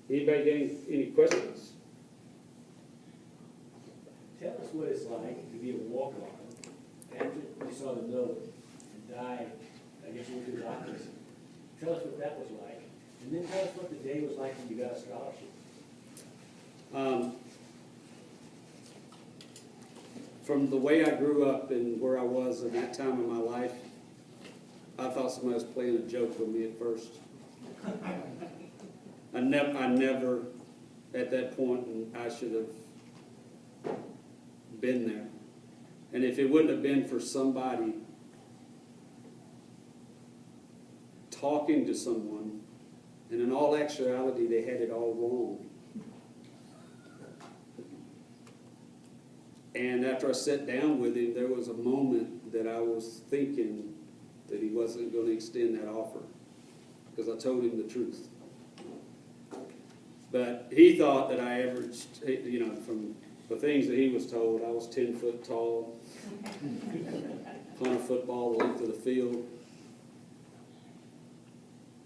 Anybody got any questions? Tell us what it's like to be a walk-on after you saw the note and died, I guess you went through the office. Tell us what that was like, and then tell us what the day was like when you got a scholarship. From the way I grew up and where I was in that time of my life, I thought somebody was playing a joke with me at first. I never, at that point, and I should have been there. And if it wouldn't have been for somebody talking to someone, and in all actuality, they had it all wrong. And after I sat down with him, there was a moment that I was thinking that he wasn't going to extend that offer, because I told him the truth. But he thought that I averaged, you know, from the things that he was told, I was 10 foot tall, playing a football the length of the field.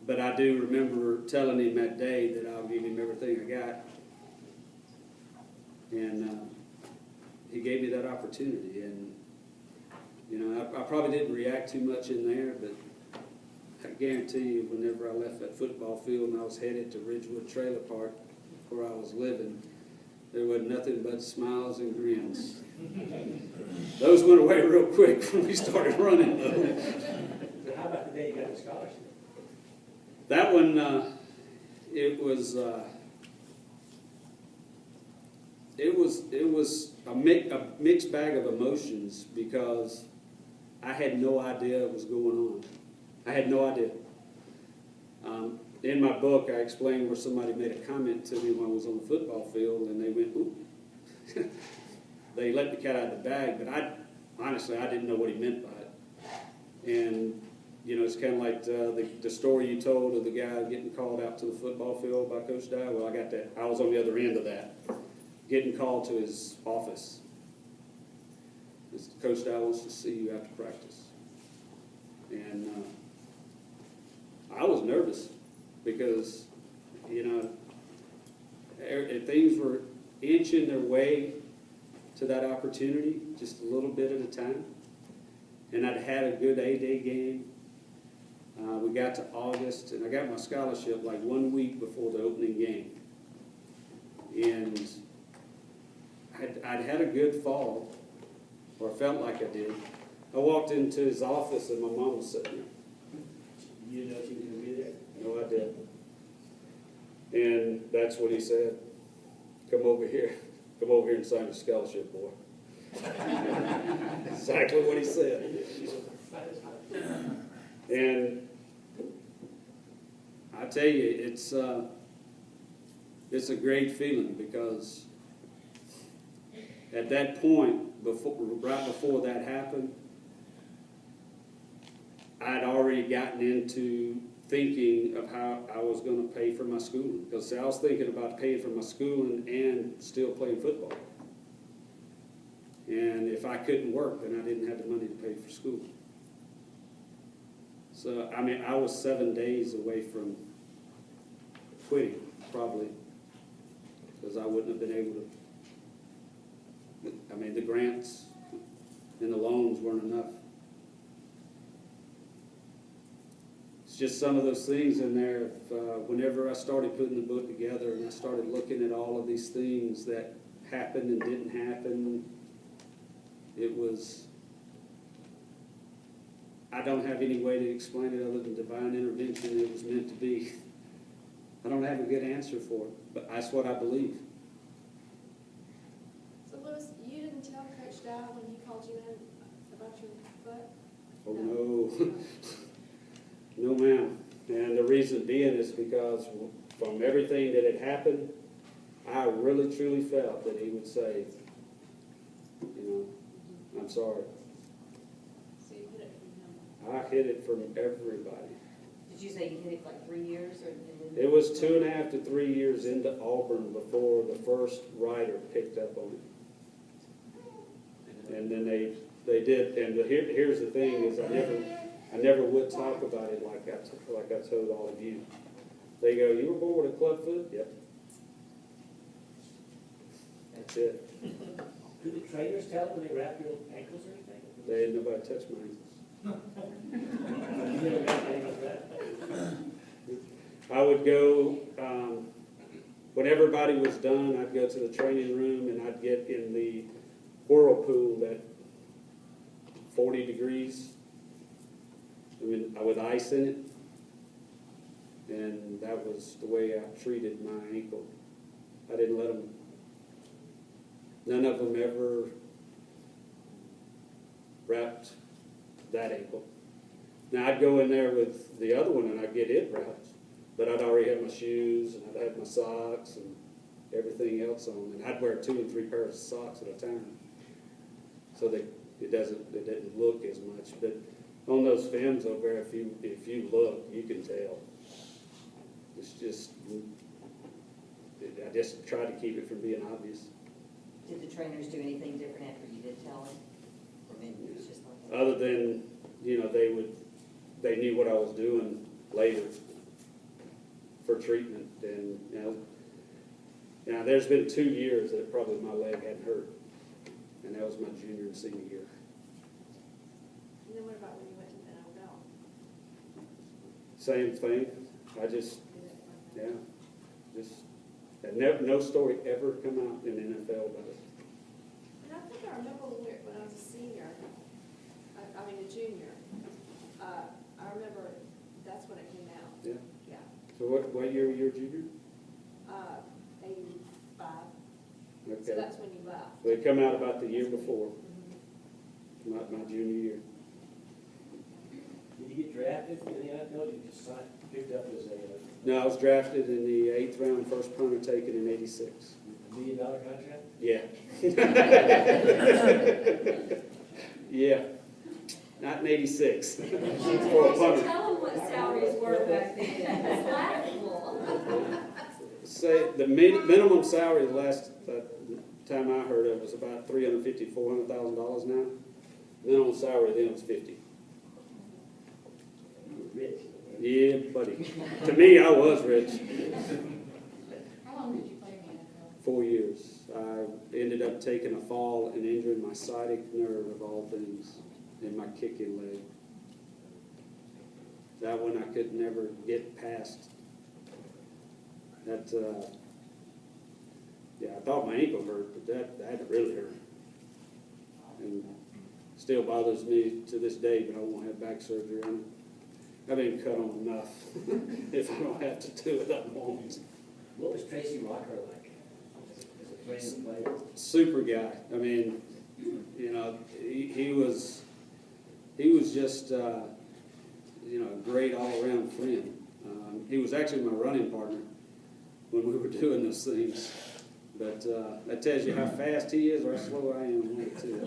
But I do remember telling him that day that I'll give him everything I got. And he gave me that opportunity. And, you know, I probably didn't react too much in there, but I guarantee you, whenever I left that football field and I was headed to Ridgewood Trailer Park, where I was living, there was nothing but smiles and grins. Those went away real quick when we started running, though. So how about the day you got the scholarship? That one, it was a mixed bag of emotions, because I had no idea what was going on. I had no idea. In my book, I explained where somebody made a comment to me when I was on the football field, and they went, "Ooh." They let the cat out of the bag, but honestly, I didn't know what he meant by it. And, you know, it's kind of like the story you told of the guy getting called out to the football field by Coach Dye. Well, I got that. I was on the other end of that, getting called to his office. Coach Dye wants to see you after practice. And I was nervous because, you know, things were inching their way to that opportunity, just a little bit at a time. And I'd had a good A-Day game. We got to August, and I got my scholarship like 1 week before the opening game. And I'd had a good fall, or felt like I did. I walked into his office, and my mom was sitting there. You didn't know she was going to be there? No, I didn't. And that's what he said. Come over here and sign the scholarship, boy. Exactly what he said. And I tell you, it's a great feeling, because at that point, right before that happened, I'd already gotten into thinking of how I was going to pay for my schooling. Because I was thinking about paying for my schooling and still playing football. And if I couldn't work, then I didn't have the money to pay for school. So, I mean, I was 7 days away from quitting, probably, because I wouldn't have been able to. I mean, the grants and the loans weren't enough. It's just some of those things in there. Whenever I started putting the book together and I started looking at all of these things that happened and didn't happen, it was, I don't have any way to explain it other than divine intervention. It was meant to be. I don't have a good answer for it, but that's what I believe. So, Louis, you didn't tell Coach Dow when he called you in about your foot? Oh, no. No, ma'am. And the reason being is because from everything that had happened, I really, truly felt that he would say, you know, I'm sorry. So you hid it from him? I hid it from everybody. Did you say you hid it for like 3 years? It was 2.5 to 3 years into Auburn before the first writer picked up on it. And then they did, and here's the thing is I never would talk about it like I told all of you. They go, you were born with a club foot? Yep. That's it. Do the trainers tell when they wrap your ankles or anything? They had nobody touch my ankles. You never got ankles wrapped? I would go, when everybody was done, I'd go to the training room and I'd get in the whirlpool at 40 degrees. I mean, with ice in it. And that was the way I treated my ankle. I didn't let them, none of them ever wrapped that ankle. Now I'd go in there with the other one and I'd get it wrapped, but I'd already have my shoes and I'd have my socks and everything else on, and I'd wear 2 and 3 pairs of socks at a time, so that it didn't look as much. But on those films over there, if you look, you can tell. It's just, I just tried to keep it from being obvious. Did the trainers do anything different after you did tell them? Or maybe it was just like that? Other than, they knew what I was doing later for treatment. And, there's been 2 years that probably my leg hadn't hurt. And that was my junior and senior year. And then what about when you went to the NFL? Same thing. I just, no story ever come out in the NFL about it. And I think I remember when I was a senior, I mean a junior, I remember that's when it came out. Yeah. Yeah. So what year were you a junior? 85. So Okay. that's when you left. So it come out about the year before, my junior year. Did you get drafted in the NFL, or you just picked up as a No, I was drafted in the 8th round, first punter taken in '86. $1 million contract? Yeah. Yeah. Not in '86. For a punter. Tell them what salaries were back then. It's laughable. Say the minimum salary the last time I heard of was about $350,000 to $400,000 now. Minimum salary then was $50,000. You were rich. Yeah, buddy. To me, I was rich. How long did you play in the NFL? 4 years. I ended up taking a fall and injuring my sciatic nerve of all things in my kicking leg. That one I could never get past. That, I thought my ankle hurt, but that really hurt. And still bothers me to this day, but I won't have back surgery on it. I've been cut on enough. If I don't have to do it, I won't. What was Tracy Rocker like as a friend and player? Super guy. I mean, he was just, a great all-around friend. He was actually my running partner when we were doing those things. But that tells you how fast he is or how slow I am, too.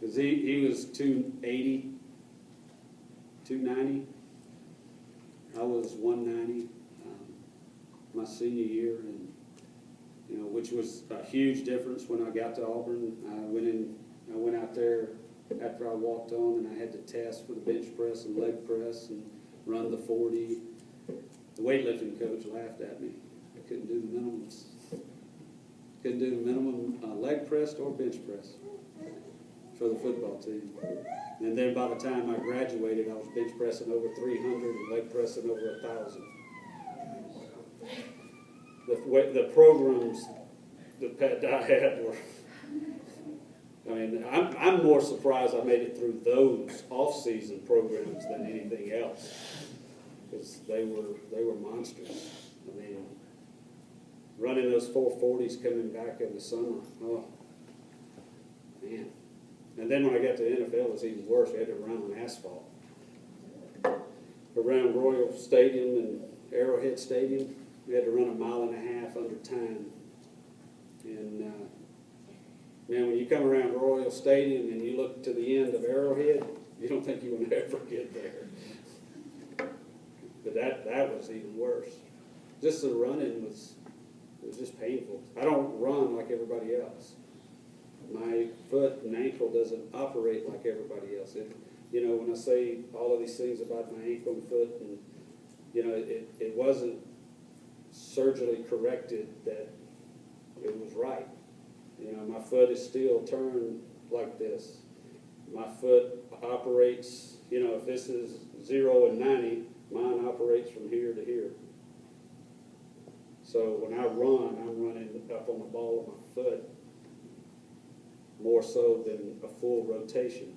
Because he was 280, 290. I was 190 my senior year, and which was a huge difference when I got to Auburn. I went out there after I walked on, and I had to test for the bench press and leg press and run the 40. The weightlifting coach laughed at me. I couldn't do the minimums. Couldn't do the minimum leg press or bench press for the football team. And then by the time I graduated, I was bench pressing over 300 and leg pressing over 1,000. The programs that Pat Dye had were, I'm more surprised I made it through those off-season programs than anything else, because they were monsters. I mean, running those 440s coming back in the summer, oh, man. And then when I got to the NFL, it was even worse. We had to run on asphalt. Around Royal Stadium and Arrowhead Stadium, we had to run 1.5 miles under time. And, man, when you come around Royal Stadium and you look to the end of Arrowhead, you don't think you will ever get there. But that was even worse. Just the running was just painful. I don't run like everybody else. My foot and ankle doesn't operate like everybody else. When I say all of these things about my ankle and foot, and it wasn't surgically corrected that it was right. You know, my foot is still turned like this. My foot operates, you know, if this is 0 and 90, mine operates from here to here. So when I run, I'm running up on the ball of my foot more so than a full rotation.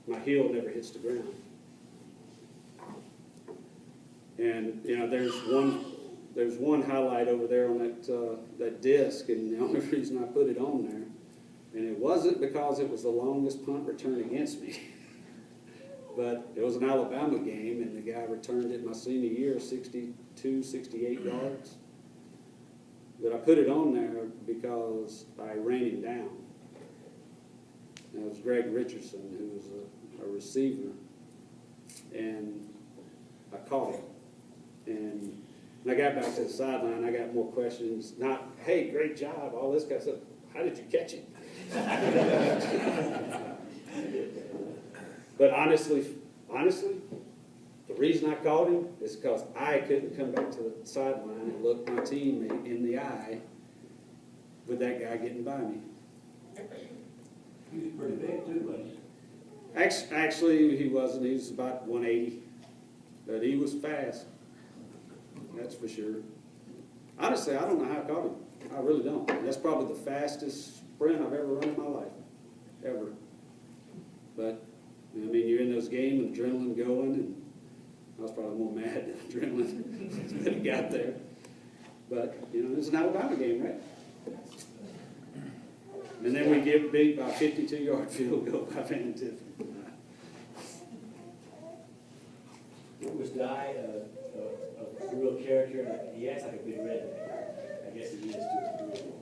My heel never hits the ground. And, you know, there's one highlight over there on that disc, and the only reason I put it on there, and it wasn't because it was the longest punt return against me, but it was an Alabama game, and the guy returned it my senior year, 62, 68 yards. But I put it on there because I ran him down. And it was Greg Richardson, who was a receiver, and I caught him. And when I got back to the sideline, I got more questions. Not, hey, great job, all this kind of stuff. How did you catch it? But honestly, the reason I caught him is because I couldn't come back to the sideline and look my teammate in the eye with that guy getting by me. He was pretty big too, wasn't he? Actually, he wasn't. He was about 180, but he was fast. That's for sure. Honestly, I don't know how I caught him. I really don't. That's probably the fastest sprint I've ever run in my life, ever. But I mean, you're in those games with adrenaline going, and I was probably more mad than adrenaline when he got there. But you know, it's an Alabama game, right? And then we get beat by a 52-yard field goal by Van Tiffin. Was Dye a real character? He acts like a big redneck. I guess he is too.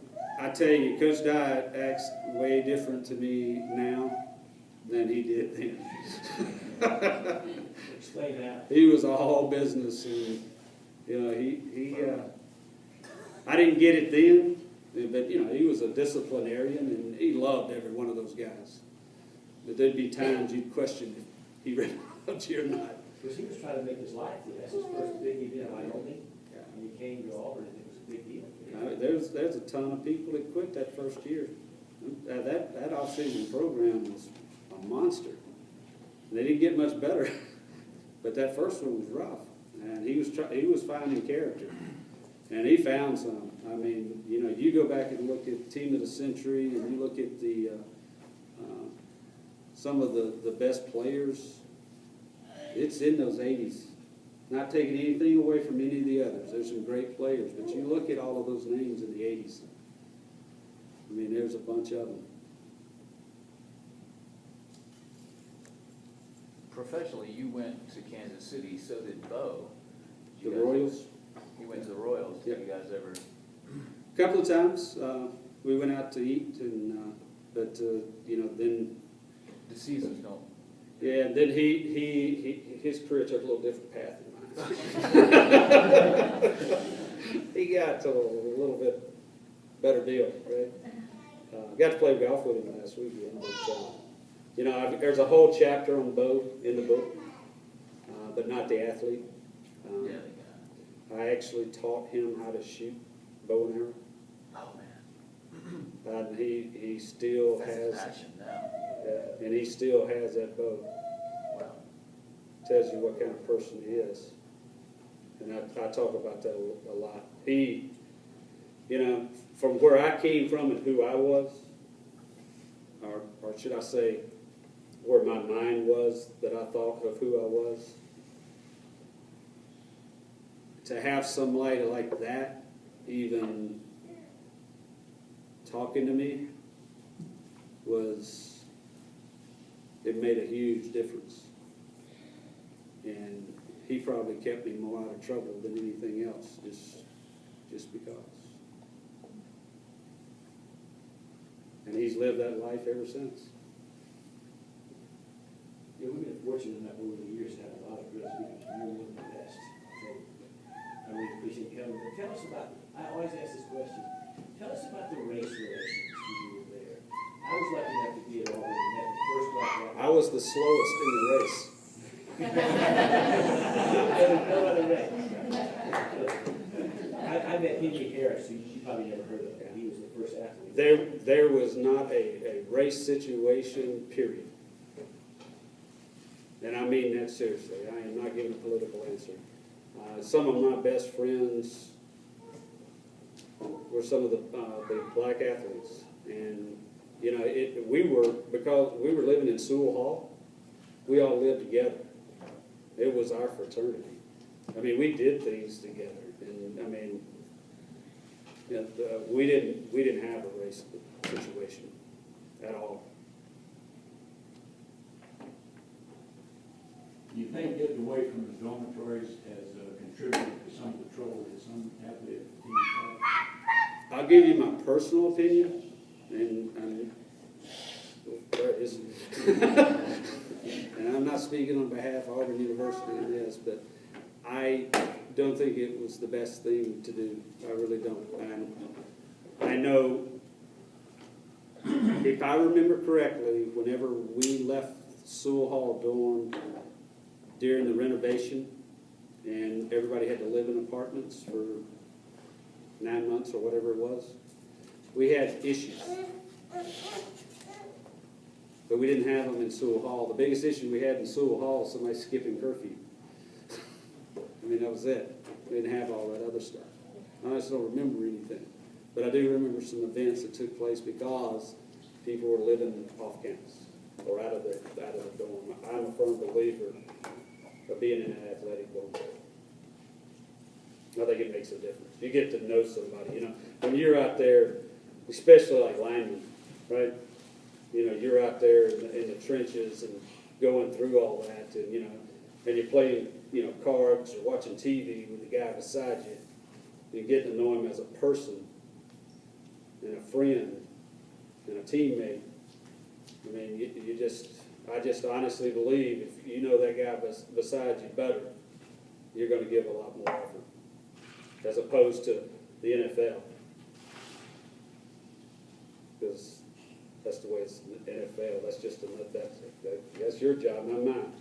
I tell you, Coach Dye acts way different to me now than he did then. Explain that. He was all business, and you know, I didn't get it then, but you know, he was a disciplinarian, and he loved every one of those guys. But there'd be times you'd question if he really loved you or not. Because he was trying to make his life here. That's his first big event in Wyoming. Yeah. And he came to Auburn, and it was a big deal. There's a ton of people that quit that first year. That off-season program was a monster. They didn't get much better, but that first one was rough, and he was finding character, and he found some. I mean, you know, you go back and look at Team of the Century, and you look at the some of the best players. It's in those 80s. Not taking anything away from any of the others. There's some great players, but you look at all of those names in the 80s. I mean, there's a bunch of them. Professionally, you went to Kansas City, so did Bo. The Royals. You went to the Royals. Yep. Did you guys ever? A couple of times we went out to eat, and but you know, then The seasons don't. yeah, and then his career took a little different path than mine. He got to a little bit better deal, right? Got to play golf with him last weekend. But, you know, there's a whole chapter on Bo in the book, but not the athlete. Yeah, I actually taught him how to shoot bow and arrow. Oh man. And he still That's has, his passion now. and he still has that bow. Wow. Tells you what kind of person he is. And I talk about that a lot. He, you know, from where I came from and who I was, or should I say, where my mind was that I thought of who I was, to have somebody like that even talking to me it made a huge difference. And he probably kept me more out of trouble than anything else, just because. And he's lived that life ever since. Yeah, we've been fortunate enough over the years to have a lot of good speakers. You're one of the best. So I really appreciate you coming. But tell us about, I always ask this question, tell us about the race relations when you were there. I was lucky enough to be at Auburn and met the first black guy. I was the slowest in the race. No other race. I I met Henry Harris, who you probably never heard of, he was the first athlete. There was not a race situation, period. And I mean that seriously. I am not giving a political answer. Some of my best friends were some of the black athletes. And, you know, because we were living in Sewell Hall, we all lived together. It was our fraternity. I mean, we did things together. And, I mean, you know, we didn't have a race situation at all. Do you think getting away from the dormitories has contributed to some of the trouble that some athletic teams have? I'll give you my personal opinion, and where is it? And I'm not speaking on behalf of Auburn University in this, but I don't think it was the best thing to do. I really don't. And I know, if I remember correctly, whenever we left Sewell Hall dorm during the renovation, and everybody had to live in apartments for 9 months or whatever it was, we had issues. But we didn't have them in Sewell Hall. The biggest issue we had in Sewell Hall was somebody skipping curfew. I mean, that was it. We didn't have all that other stuff. I just don't remember anything. But I do remember some events that took place because people were living off campus or out of the dorm. I'm a firm believer of being in an athletic dorm. I think it makes a difference. You get to know somebody, you know. When you're out there, especially like linemen, right? You know, you're out there in the trenches and going through all that, and you know, and you're playing, you know, cards or watching TV with the guy beside you. You get to know him as a person and a friend and a teammate. I mean, I just honestly believe if you know that guy beside you better, you're going to give a lot more effort, as opposed to the NFL. Because that's the way it's in the NFL. That's just that's your job, not mine.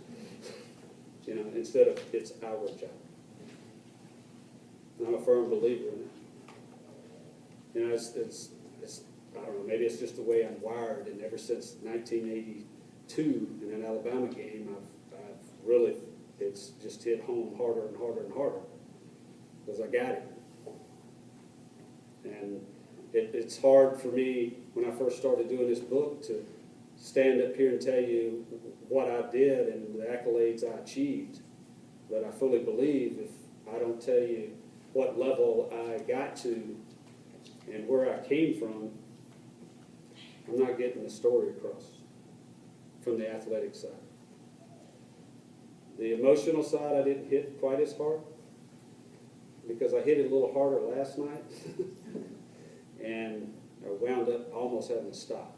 You know, instead of it's our job. I'm a firm believer in it. You know, it's I don't know, maybe it's just the way I'm wired, and ever since 1982 in an Alabama game, I've really, it's just hit home harder and harder and harder, because I got it. And it's hard for me, when I first started doing this book, to stand up here and tell you what I did and the accolades I achieved. But I fully believe if I don't tell you what level I got to and where I came from, I'm not getting the story across from the athletic side. The emotional side I didn't hit quite as hard, because I hit it a little harder last night and I wound up almost having to stop.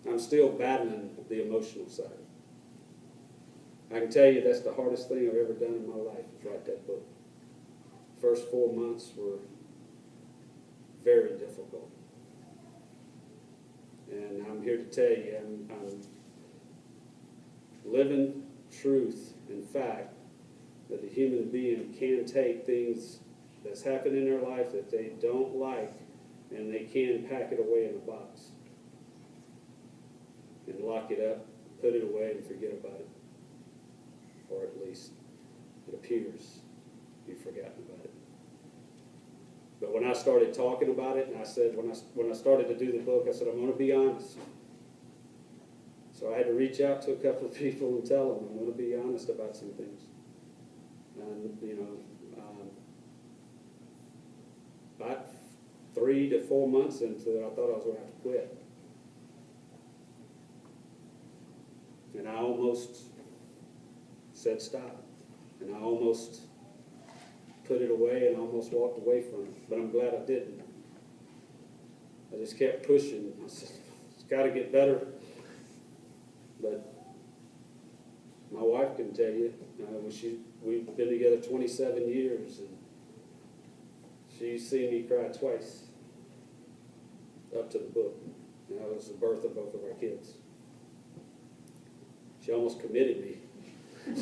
I'm still battling the emotional side. I can tell you that's the hardest thing I've ever done in my life, is write that book. First 4 months were very difficult. And I'm here to tell you, I'm living truth and fact that the human being can take things that's happened in their life that they don't like, and they can pack it away in a box and lock it up, put it away, and forget about it. Or at least it appears you've forgotten about it. But when I started talking about it, and I said, when I started to do the book, I said, I'm going to be honest. So I had to reach out to a couple of people and tell them I'm going to be honest about some things. And, you know, about 3 to 4 months into it, I thought I was going to have to quit. And I almost said stop. And I almost put it away and almost walked away from it. But I'm glad I didn't. I just kept pushing. I said, it's got to get better. But my wife can tell you, we've been together 27 years, and she's seen me cry twice up to the book. And that was the birth of both of our kids. She almost committed me. It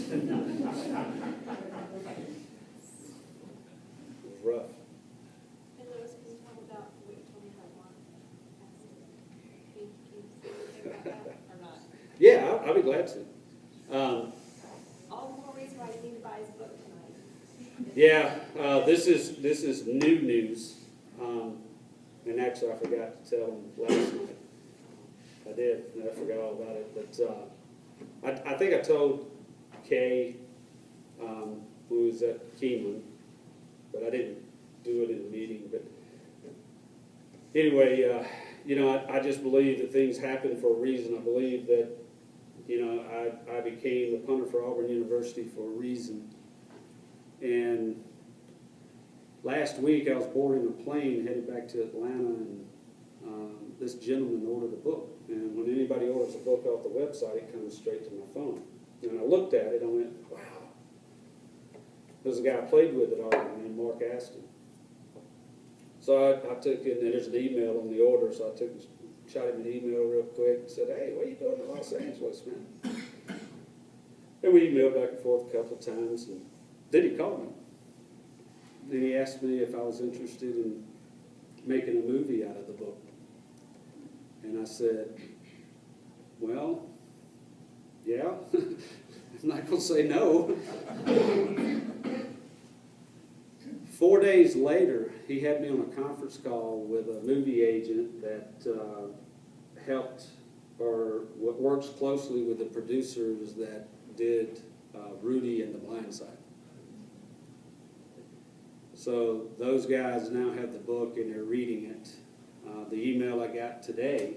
was rough. be glad to. All the more reason why you need to buy his book tonight. Yeah, this is new news. And actually, I forgot to tell them last night. I did, and I forgot all about it. But I think I told Kay, who was at Keeneland, but I didn't do it in the meeting. But anyway, you know, I just believe that things happen for a reason. I believe that, you know, I became the punter for Auburn University for a reason. And last week, I was boarding a plane headed back to Atlanta, and this gentleman ordered a book. And when anybody orders a book off the website, it comes straight to my phone. And I looked at it, and I went, wow. There's a guy I played with at Auburn named Mark Aston. So I took it, and there's an email on the order, so I shot him an email real quick and said, hey, what are you doing in Los Angeles, man? And we emailed back and forth a couple of times, and then he called me. Then he asked me if I was interested in making a movie out of the book. And I said, well, yeah, I'm not going to say no. 4 days later, he had me on a conference call with a movie agent that helped or works closely with the producers that did Rudy and The Blind Side. So those guys now have the book and they're reading it. The email I got today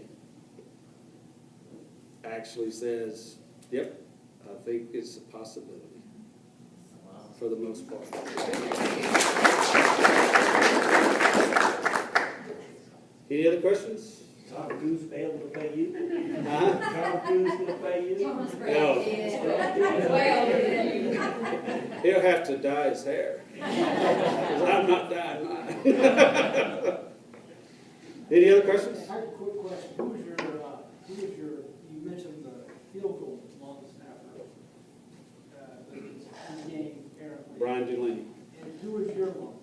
actually says, yep, I think it's a possibility for the most part. Any other questions? Tom Cruise able to pay you? Huh? Tom Cruise gonna pay you? Thomas No. Brady. Well, He'll have to dye his hair. Because I'm not dyeing mine. Any other questions? I have a quick question. You mentioned the field goal long snapper, his game apparently. Brian Delaney. And who was your one?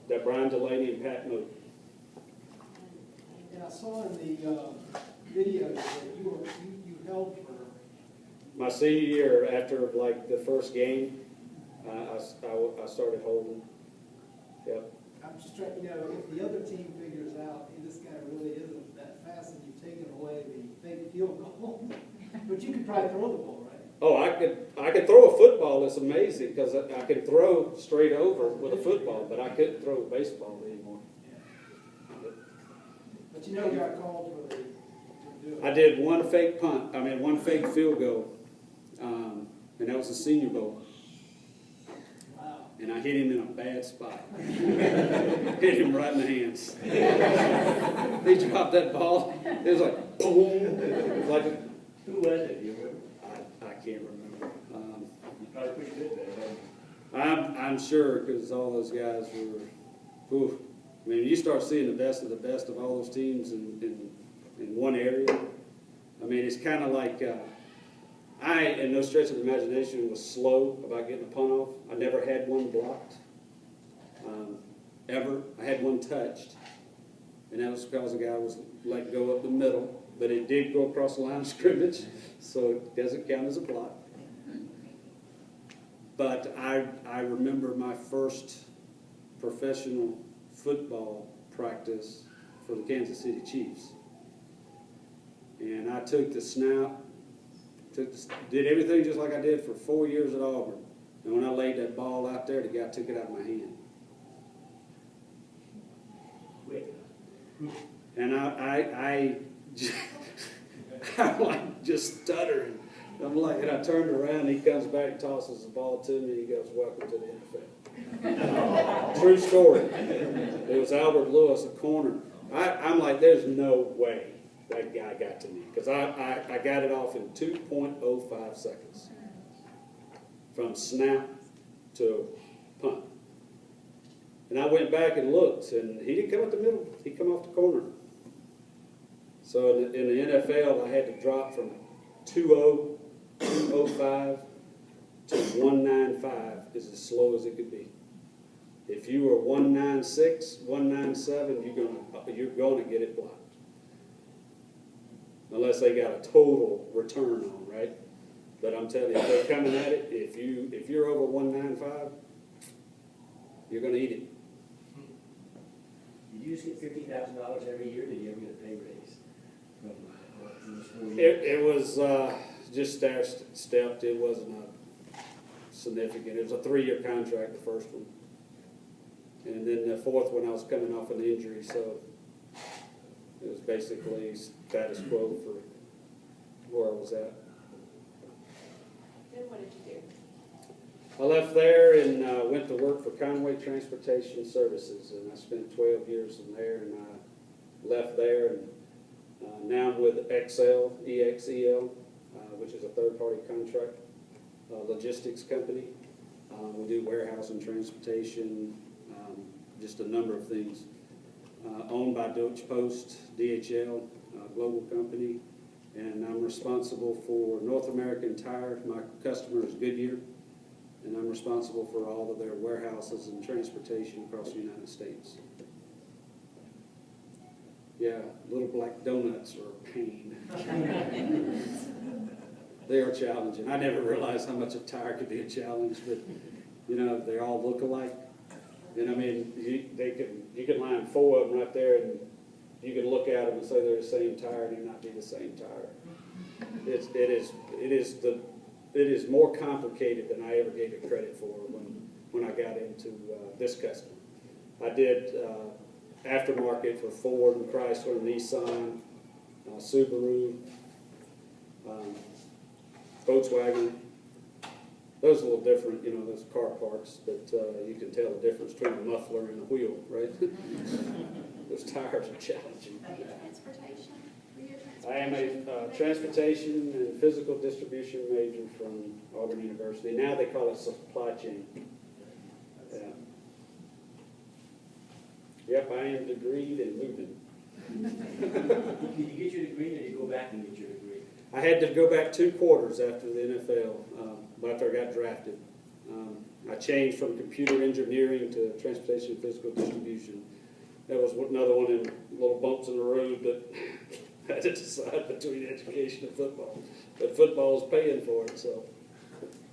That Brian Delaney and Pat Moat. And I saw in the videos that you held for. My senior year, after like the first game, I started holding. Yep. I'm just trying, if the other team figures out, hey, this guy really isn't that fast, and you've taken away the fake field goal, but you could probably throw the ball, right? Oh, I could throw a football. It's amazing because I could throw straight over with a football, but I couldn't throw a baseball anymore. But you got called for do it. I did one fake field goal, and that was the Senior Bowl. Wow. And I hit him in a bad spot. Hit him right in the hands. He dropped that ball. It was like boom. Like Who was it, do you remember? I can't remember. You probably pretty good there, hadn't you? I'm sure because all those guys were. Oof. I mean, you start seeing the best of all those teams in one area. I mean, it's kind of like I, in no stretch of the imagination, was slow about getting a punt off. I never had one blocked, ever. I had one touched, and that was because the guy was let go up the middle, but it did go across the line of scrimmage, so it doesn't count as a block. But I remember my first professional football practice for the Kansas City Chiefs. And I took the snap, did everything just like I did for 4 years at Auburn. And when I laid that ball out there, the guy took it out of my hand. Quick. And I'm like just stuttering. I'm like, and I turned around, he comes back and tosses the ball to me, and he goes, welcome to the NFL. True story. It was Albert Lewis, a corner. I'm like, there's no way that guy got to me, because I got it off in 2.05 seconds. From snap to punt. And I went back and looked, and he didn't come up the middle, he come off the corner. So in the NFL, I had to drop from 2.05 to 1.95 is as slow as it could be. If you were 1.96, 1.97, you're gonna get it blocked. Unless they got a total return on, right? But I'm telling you, if they're coming at it, if you're over 195, you're gonna eat it. Did you just get $50,000 every year, or did you ever get a pay raise? From those 4 years? It was just stepped. It wasn't significant. It was a 3-year contract, the first one. And then the fourth one, I was coming off an injury, so it was basically status quo for where I was at. Then what did you do? I left there and went to work for Conway Transportation Services, and I spent 12 years in there, and I left there, and now I'm with EXEL, which is a third-party contract logistics company. We do warehouse and transportation, just a number of things. Owned by Deutsche Post, DHL, global company, and I'm responsible for North American Tire. My customer is Goodyear, and I'm responsible for all of their warehouses and transportation across the United States. Yeah, little black donuts are a pain. They are challenging. I never realized how much a tire could be a challenge, but you know, they all look alike. And I mean, you can line 4 of them right there, and you can look at them and say they're the same tire, and they not be the same tire. It is more complicated than I ever gave it credit for when I got into this customer. I did aftermarket for Ford and Chrysler, Nissan, Subaru, Volkswagen. Those are a little different, you know, those car parts, but you can tell the difference between a muffler and a wheel, right? Those tires are challenging. Are you transportation? Were you a I am transportation? a transportation and physical distribution major from Auburn University. Now they call it supply chain. Yeah. Yep, I am degreed and moving. Did you get your degree, or did you go back and get your degree? I had to go back 2 quarters after the NFL, after I got drafted. I changed from computer engineering to transportation and physical distribution. That was another one of them little bumps in the road that I had to decide between education and football. But football was paying for it, so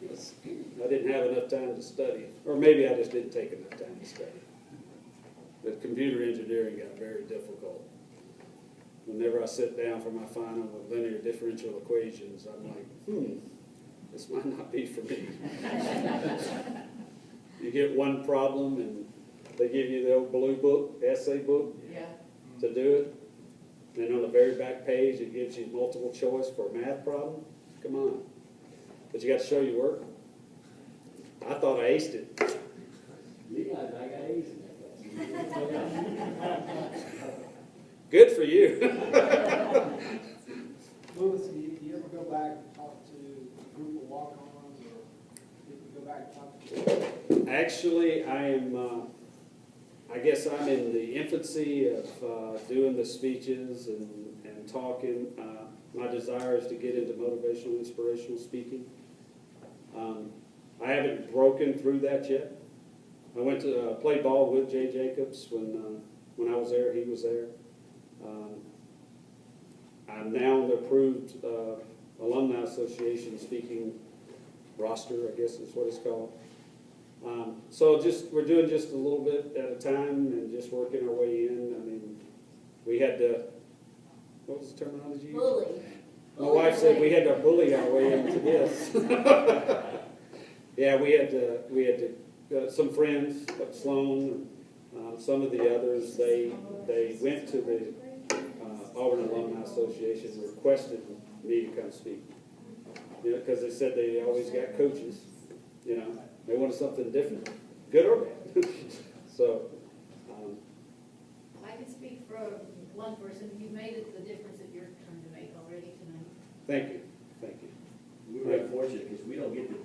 I didn't have enough time to study. Or maybe I just didn't take enough time to study. But computer engineering got very difficult. Whenever I sit down for my final with linear differential equations, I'm like, this might not be for me. You get one problem and they give you the old blue book, essay book, to do it. And on the very back page, it gives you multiple choice for a math problem. Come on. But you got to show your work. I thought I aced it. Yeah, I got A's in that class. Good for you. Louis, do you ever go back and talk to a group of walk-ons, or did you go back and talk to them? Actually, I am, I guess I'm in the infancy of doing the speeches and talking. My desire is to get into motivational, inspirational speaking. I haven't broken through that yet. I went to play ball with Jay Jacobs when I was there. He was there. I'm now on the approved Alumni Association speaking roster, I guess is what it's called. So we're doing just a little bit at a time and just working our way in. I mean, we had to, what was the terminology you used? Bully. My wife said we had to bully our way into this. Yeah, we had to, some friends, like Sloan, some of the others, they went to the Auburn Alumni Association and requested me to come speak. You know, because they said they always got coaches, you know, they wanted something different, good or bad. So, I can speak for one person. You've made it the difference that you're trying to make already tonight. thank you, thank you. We were fortunate because we don't get the,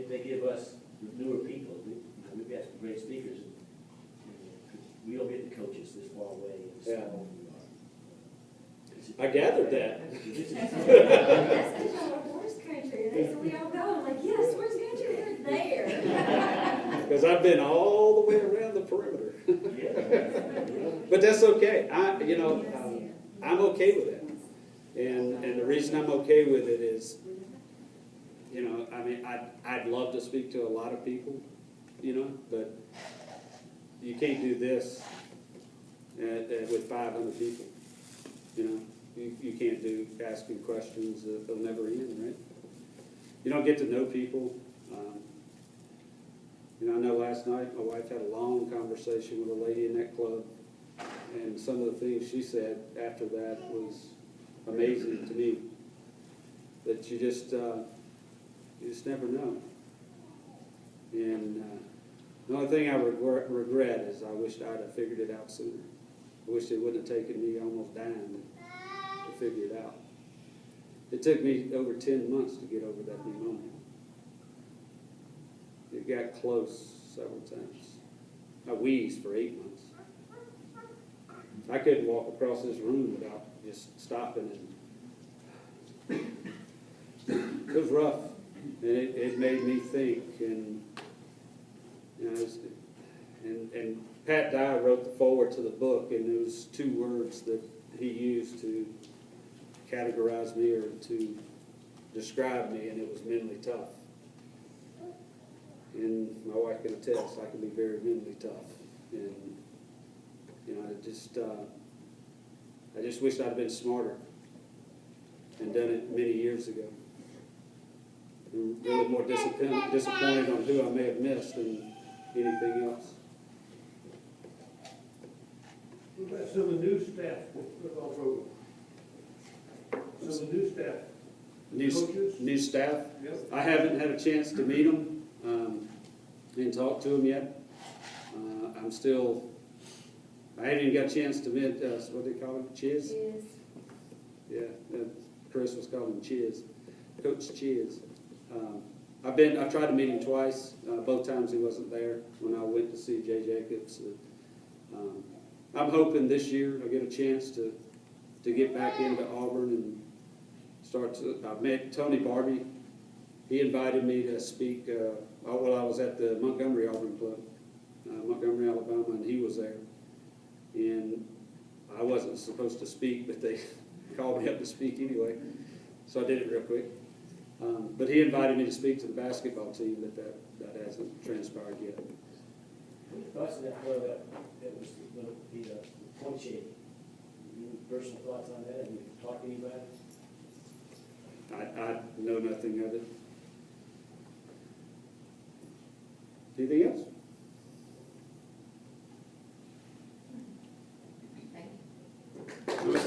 they give us the newer people. We've got some great speakers. We don't get the coaches this far away. Yeah. I gathered that. That's because y'all are horse country. They said we all go. I'm like, yes, horse country, we're there. Because I've been all the way around the perimeter. But that's okay. I'm okay with that. And the reason I'm okay with it is you know, I mean, I'd love to speak to a lot of people, you know, but you can't do this with 500 people, you know. You can't do asking questions that they'll never end, right? You don't get to know people. You know, I know last night my wife had a long conversation with a lady in that club, and some of the things she said after that was amazing to me. That you just never know. And the only thing I regret is I wished I'd have figured it out sooner. I wish it wouldn't have taken me almost dying to figure it out. It took me over 10 months to get over that pneumonia. It got close several times. I wheezed for 8 months. I couldn't walk across this room without just stopping. And it was rough, and it made me think. And you know, and Pat Dye wrote the foreword to the book, and there was 2 words that he used to categorize me or to describe me, and it was mentally tough. And my wife can attest, I can be very mentally tough. And you know, I just wished I'd been smarter and done it many years ago. I'm really more disappointed on who I may have missed than anything else. What about some of the new staff with football program? Some of the new staff? Coaches? New staff. Yep. I haven't had a chance to meet them and talk to them yet. I'm still. I haven't even got a chance to meet. What do they call him? Chiz. Is, Yeah, Chris was calling him Chiz. Coach Chiz. I've tried to meet him twice. Both times he wasn't there when I went to see Jay Jacobs. I'm hoping this year I'll get a chance to get back into Auburn and start to. I met Tony Barbie. He invited me to speak while I was at the Montgomery Auburn Club, Montgomery, Alabama, and he was there. And I wasn't supposed to speak, but they called me up to speak anyway, so I did it real quick. But he invited me to speak to the basketball team, but that hasn't transpired yet. What are your thoughts on that play that was the point shade? Any personal thoughts on that? Have you talked to anybody? I know nothing of it. Anything else? Thank you. It was